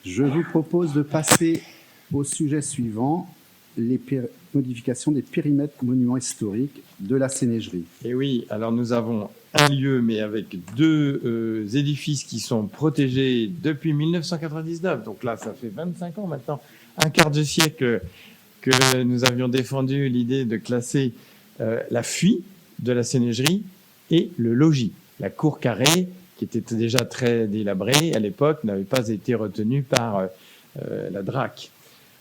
Je vous propose de passer au sujet suivant, les modifications des périmètres monuments historiques de la Sénégerie. Et oui, alors nous avons un lieu, mais avec deux édifices qui sont protégés depuis 1999. Donc là, ça fait 25 ans maintenant, un quart de siècle que nous avions défendu l'idée de classer la fuie de la Sénégerie et le logis. La cour carrée, qui était déjà très délabrée à l'époque, n'avait pas été retenue par la DRAC.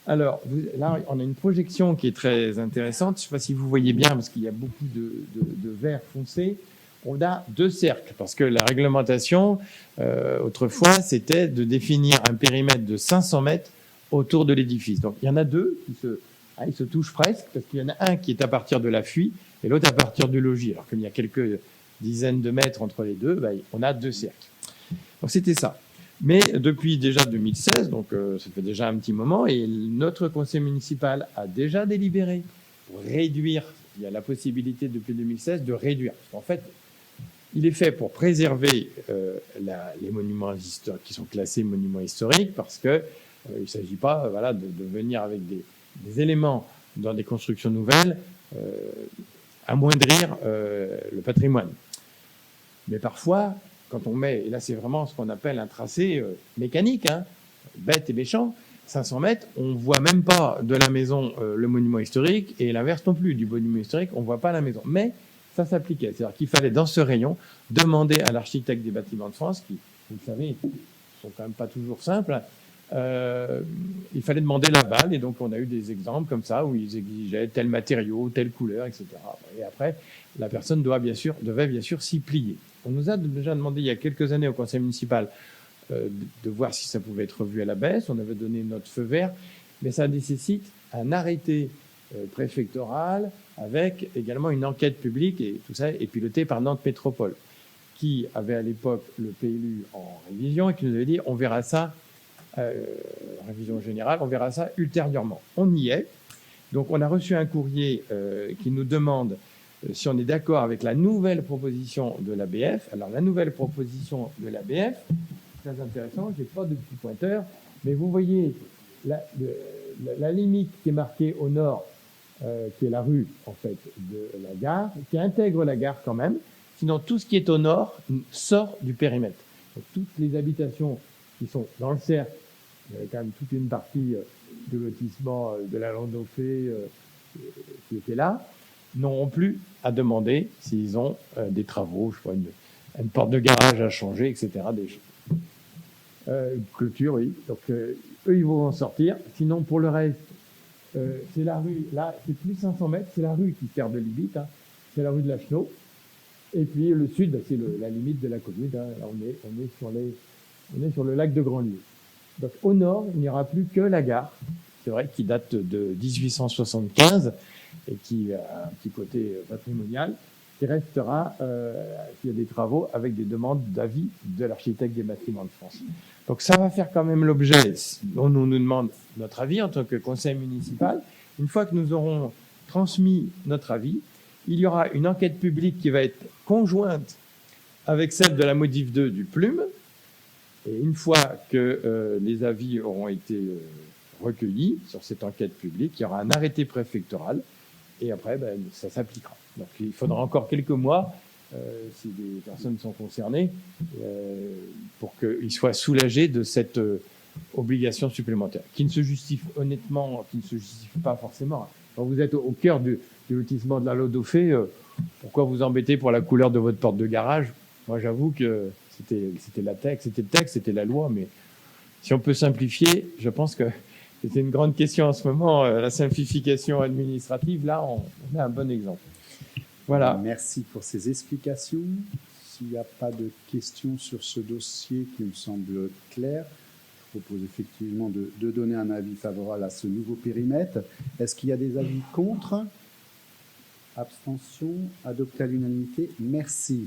Alors, là, on a une projection qui est très intéressante. Je ne sais pas si vous voyez bien, parce qu'il y a beaucoup de vert foncé. On a deux cercles, parce que la réglementation, autrefois, c'était de définir un périmètre de 500 mètres autour de l'édifice. Donc, il y en a deux qui ils se touchent presque, parce qu'il y en a un qui est à partir de la fuie et l'autre à partir du logis. Alors, comme il y a quelques dizaines de mètres entre les deux, on a deux cercles. Donc, c'était ça. Mais depuis déjà 2016, donc ça fait déjà un petit moment, et notre conseil municipal a déjà délibéré pour réduire, il y a la possibilité depuis 2016 de réduire. En fait, il est fait pour préserver les monuments historiques qui sont classés monuments historiques, parce que il ne s'agit pas de venir avec des éléments dans des constructions nouvelles amoindrir le patrimoine. Mais parfois, quand on met, et là c'est vraiment ce qu'on appelle un tracé mécanique, bête et méchant, 500 mètres, on ne voit même pas de la maison le monument historique, et l'inverse non plus, du monument historique, on ne voit pas la maison. Mais ça s'appliquait, c'est-à-dire qu'il fallait dans ce rayon demander à l'architecte des bâtiments de France, qui, vous le savez, ne sont quand même pas toujours simples, il fallait demander l'aval, et donc on a eu des exemples comme ça, où ils exigeaient tel matériau, telle couleur, etc. Et après, la personne devait bien sûr s'y plier. On nous a déjà demandé il y a quelques années au conseil municipal de voir si ça pouvait être revu à la baisse. On avait donné notre feu vert, mais ça nécessite un arrêté préfectoral avec également une enquête publique, et tout ça est piloté par Nantes Métropole, qui avait à l'époque le PLU en révision et qui nous avait dit on verra ça, révision générale, on verra ça ultérieurement. On y est. Donc on a reçu un courrier qui nous demande si on est d'accord avec la nouvelle proposition de l'ABF. Alors, la nouvelle proposition de l'ABF, très intéressant, je n'ai pas de petit pointeur, mais vous voyez la limite qui est marquée au nord, qui est la rue, en fait, de la gare, qui intègre la gare quand même. Sinon, tout ce qui est au nord sort du périmètre. Donc, toutes les habitations qui sont dans le cercle, il y avait quand même toute une partie de lotissement de la Landauphée qui était là, n'auront plus à demander s'ils ont des travaux, je sais pas, une porte de garage à changer, etc. Des choses. Clôture, oui. Donc, eux, ils vont en sortir. Sinon, pour le reste, c'est la rue, là, c'est plus 500 mètres, c'est la rue qui sert de limite, c'est la rue de la Chenot. Et puis, le sud, c'est la limite de la commune. Là, on est sur le lac de Grandlieu. Donc, au nord, il n'y aura plus que la gare, c'est vrai, qui date de 1875, et qui a un petit côté patrimonial, qui restera, s'il y a des travaux, avec des demandes d'avis de l'architecte des bâtiments de France. Donc ça va faire quand même l'objet, on nous demande notre avis en tant que conseil municipal. Une fois que nous aurons transmis notre avis, il y aura une enquête publique qui va être conjointe avec celle de la modif 2 du Plume, et une fois que les avis auront été recueillis sur cette enquête publique, il y aura un arrêté préfectoral, et après, ça s'appliquera. Donc, il faudra encore quelques mois, si des personnes sont concernées, pour qu'ils soient soulagés de cette obligation supplémentaire, qui ne se justifie honnêtement, qui ne se justifie pas forcément. Quand vous êtes au cœur du lotissement de la Landauphée, pourquoi vous embêter pour la couleur de votre porte de garage? Moi, j'avoue que c'était le texte, c'était la loi, mais si on peut simplifier, je pense que c'était une grande question en ce moment, la simplification administrative. Là, on a un bon exemple. Voilà. Merci pour ces explications. S'il n'y a pas de questions sur ce dossier qui me semble clair, je propose effectivement de donner un avis favorable à ce nouveau périmètre. Est-ce qu'il y a des avis contre? Abstention? Adopté à l'unanimité? Merci.